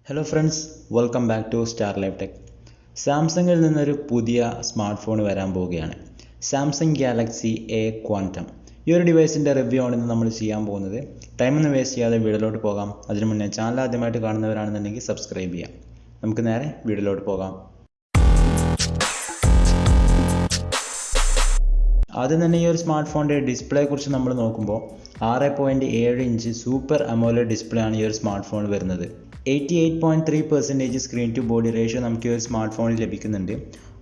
Hello friends, welcome back to star live tech. സാംസങ്ങിൽ നിന്നൊരു പുതിയ സ്മാർട്ട് ഫോൺ വരാൻ പോവുകയാണ്. Samsung Galaxy A Quantum. ഈ ഒരു ഡിവൈസിൻ്റെ റിവ്യൂ ആണ് ഇന്ന് നമ്മൾ ചെയ്യാൻ പോകുന്നത്. ടൈമൊന്നും വേസ്റ്റ് ചെയ്യാതെ വീഡിയോയിലോട്ട് പോകാം. അതിനു മുന്നേ ചാനൽ ആദ്യമായിട്ട് കാണുന്നവരാണെന്നുണ്ടെങ്കിൽ സബ്സ്ക്രൈബ് ചെയ്യാം. നമുക്ക് നേരെ വീഡിയോയിലോട്ട് പോകാം. ആദ്യം തന്നെ ഈ ഒരു സ്മാർട്ട് ഫോണിൻ്റെ ഡിസ്പ്ലേയെ കുറിച്ച് നമ്മൾ നോക്കുമ്പോൾ 6.7 ഇഞ്ച് സൂപ്പർ അമോലെഡ് ഡിസ്പ്ലേ ആണ് ഈ ഒരു സ്മാർട്ട് ഫോണിൽ വരുന്നത്. 88.3% സ്ക്രീൻ ടു ബോഡി റേഷ്യോ നമുക്ക് ഈ ഒരു സ്മാർട്ട് ഫോണിൽ ലഭിക്കുന്നുണ്ട്.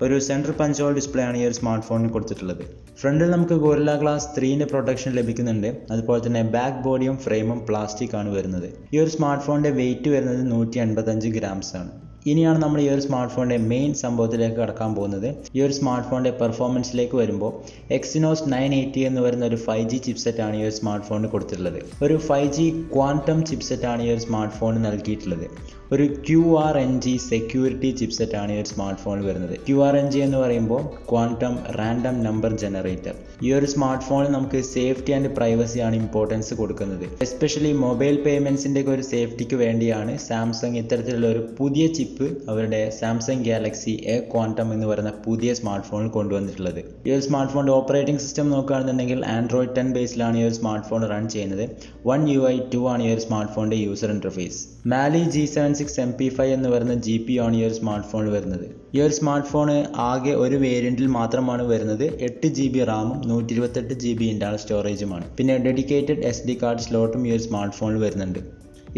ഒരു സെൻട്രൽ പഞ്ച് ഹോൾ ഡിസ്പ്ലേ ആണ് ഈ ഒരു സ്മാർട്ട് ഫോണിന് കൊടുത്തിട്ടുള്ളത്. ഫ്രണ്ടിൽ നമുക്ക് ഗോറില്ല ഗ്ലാസ് 3ൻ്റെ പ്രൊട്ടക്ഷൻ ലഭിക്കുന്നുണ്ട്. അതുപോലെ തന്നെ ബാക്ക് ബോഡിയും ഫ്രെയിമും പ്ലാസ്റ്റിക് ആണ് വരുന്നത്. ഈ ഒരു സ്മാർട്ട് ഫോണിൻ്റെ വെയിറ്റ് വരുന്നത് 185 ഗ്രാംസ് ആണ്. ഇനിയാണ് നമ്മൾ ഈ ഒരു സ്മാർട്ട് ഫോണിൻ്റെ മെയിൻ സംഭവത്തിലേക്ക് കടക്കാൻ പോകുന്നത്. ഈ ഒരു സ്മാർട്ട് ഫോണിൻ്റെ പെർഫോമൻസിലേക്ക് വരുമ്പോൾ Exynos 980 എന്ന് പറയുന്ന ഒരു 5G ചിപ്സെറ്റ് ആണ് ഈ ഒരു സ്മാർട്ട് ഫോണിന് കൊടുത്തിട്ടുള്ളത്. ഒരു 5G ക്വാണ്ടം ചിപ്സെറ്റ് ആണ് ഈ ഒരു സ്മാർട്ട് ഫോണിന് നൽകിയിട്ടുള്ളത്. ഒരു QRNG സെക്യൂരിറ്റി ചിപ്സെറ്റ് ആണ് ഈ ഒരു സ്മാർട്ട് ഫോണിൽ വരുന്നത്. QRNG എന്ന് പറയുമ്പോൾ ക്വാണ്ടം റാൻഡം നമ്പർ ജനറേറ്റർ. ഈ ഒരു സ്മാർട്ട് ഫോണിൽ നമുക്ക് സേഫ്റ്റി ആൻഡ് പ്രൈവസി ആണ് ഇമ്പോർട്ടൻസ് കൊടുക്കുന്നത്. എസ്പെഷ്യലി മൊബൈൽ പേയ്മെൻറ്റ്സിൻ്റെ ഒരു സേഫ്റ്റിക്ക് വേണ്ടിയാണ് സാംസങ് ഇത്തരത്തിലുള്ള ഒരു പുതിയ ചിപ്പ് അവരുടെ സാംസങ് ഗാലക്സി എ ക്വാണ്ടം എന്ന് പറയുന്ന പുതിയ സ്മാർട്ട് ഫോണിൽ കൊണ്ടുവന്നിട്ടുള്ളത്. ഈ ഒരു സ്മാർട്ട് ഫോണിൻ്റെ ഓപ്പറേറ്റിംഗ് സിസ്റ്റം നോക്കുകയാണെന്നുണ്ടെങ്കിൽ Android 10 ബേസിലാണ് ഈ ഒരു സ്മാർട്ട് ഫോൺ റൺ ചെയ്യുന്നത്. One UI 2 ആണ് ഈ ഒരു സ്മാർട്ട് ഫോണിൻ്റെ user interface. Mali G76 MP5 എന്ന് പറയുന്ന GPU ആണ് ഈ ഒരു സ്മാർട്ട് ഫോണിൽ വരുന്നത്. ഈ ഒരു സ്മാർട്ട് ഫോൺ ആകെ ഒരു വേരിയൻറ്റിൽ മാത്രമാണ് വരുന്നത്. 8GB റാമും 128GB ഇൻ്റർണൽ സ്റ്റോറേജുമാണ്. പിന്നെ ഡെഡിക്കേറ്റഡ് SD കാർഡ് സ്ലോട്ടും ഈ ഒരു സ്മാർട്ട് ഫോണിൽ വരുന്നുണ്ട്.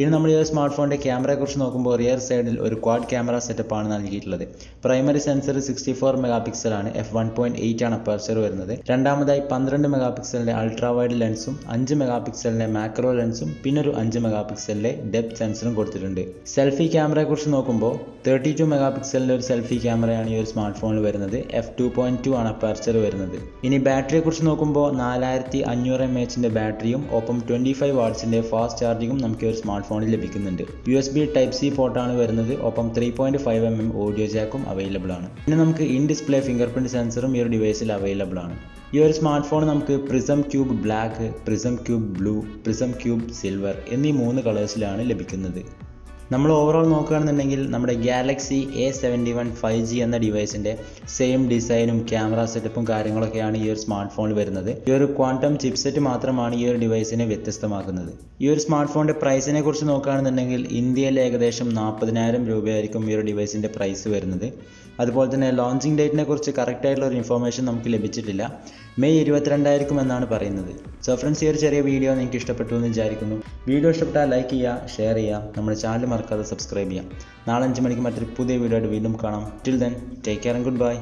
ഇനി നമ്മൾ ഈ സ്മാർട്ട് ഫോണിൻ്റെ ക്യാമറയെ കുറിച്ച് നോക്കുമ്പോൾ റിയർ സൈഡിൽ ഒരു ക്വാഡ് ക്യാമറ സെറ്റപ്പാണ് നൽകിയിട്ടുള്ളത്. പ്രൈമറി സെൻസർ 64 MP ആണ്. f1.8 ആണ് അപ്പർച്ചർ വരുന്നത്. രണ്ടാമതായി 12 MP അൾട്രാ വൈഡ് ലെൻസും 5 MP മാക്രോ ലെൻസും പിന്നെ ഒരു 5 MP ഡെപ്ത് സെൻസറും കൊടുത്തിട്ടുണ്ട്. സെൽഫി ക്യാമറയെ കുറിച്ച് നോക്കുമ്പോൾ 32 MP ഒരു സെൽഫി ക്യാമറയാണ് ഈ ഒരു സ്മാർട്ട് ഫോണിൽ വരുന്നത്. f2.2 ആണ് അപ്പർച്ചർ വരുന്നത്. ഇനി ബാറ്ററിയെ കുറിച്ച് നോക്കുമ്പോൾ 4500 mAh ബാറ്ററിയും ഒപ്പം 25 വാട്ട്സിൻ്റെ ഫാസ്റ്റ് ചാർജിങ്ങും നമുക്ക് ഒരു സ്മാർട്ട് ഫോണിൽ ലഭിക്കുന്നുണ്ട്. USB Type-C പോർട്ടാണ് വരുന്നത്. ഒപ്പം 3.5mm ഓഡിയോ ജാക്കും അവൈലബിൾ ആണ്. പിന്നെ നമുക്ക് ഇൻ ഡിസ്പ്ലേ ഫിംഗർ പ്രിന്റ് സെൻസറും ഈ ഒരു ഡിവൈസിൽ അവൈലബിൾ ആണ്. ഈ ഒരു സ്മാർട്ട് ഫോൺ നമുക്ക് prism cube black, prism cube blue, prism cube silver എന്നീ 3 കളേഴ്സിലാണ് ലഭിക്കുന്നത്. നമ്മൾ ഓവറോൾ നോക്കുകയാണെന്നുണ്ടെങ്കിൽ നമ്മുടെ ഗാലക്സി A71 5G എന്ന ഡിവൈസിൻ്റെ സെയിം ഡിസൈനും ക്യാമറ സെറ്റപ്പും കാര്യങ്ങളൊക്കെയാണ് ഈ ഒരു സ്മാർട്ട് ഫോണിൽ വരുന്നത്. ഈ ഒരു ക്വാണ്ടം ചിപ്സെറ്റ് മാത്രമാണ് ഈ ഒരു ഡിവൈസിനെ വ്യത്യസ്തമാക്കുന്നത്. ഈ ഒരു സ്മാർട്ട് ഫോണിൻ്റെ പ്രൈസിനെ കുറിച്ച് നോക്കുകയാണെന്നുണ്ടെങ്കിൽ ഇന്ത്യയിൽ ഏകദേശം 40,000 രൂപയായിരിക്കും ഈ ഒരു ഡിവൈസിൻ്റെ പ്രൈസ് വരുന്നത്. അതുപോലെ തന്നെ ലോഞ്ചിങ് ഡേറ്റിനെ കുറിച്ച് കറക്റ്റായിട്ടുള്ള ഒരു ഇൻഫോർമേഷൻ നമുക്ക് ലഭിച്ചിട്ടില്ല. മെയ് 22 ആയിരിക്കും എന്നാണ് പറയുന്നത്. സോ ഫ്രണ്ട്സ്, ഈ ഒരു ചെറിയ വീഡിയോ നിങ്ങൾക്ക് ഇഷ്ടപ്പെട്ടു എന്ന് വിചാരിക്കുന്നു. വീഡിയോ ഇഷ്ടപ്പെട്ടാൽ ലൈക്ക് ചെയ്യുക, ഷെയർ ചെയ്യുക, നമ്മുടെ ചാനൽ മറക്കാതെ സബ്സ്ക്രൈബ് ചെയ്യാം. നാളെ 5 മണിക്ക് മറ്റൊരു പുതിയ വീഡിയോ ആയിട്ട് വീണ്ടും കാണാം. Till then, take care and good bye.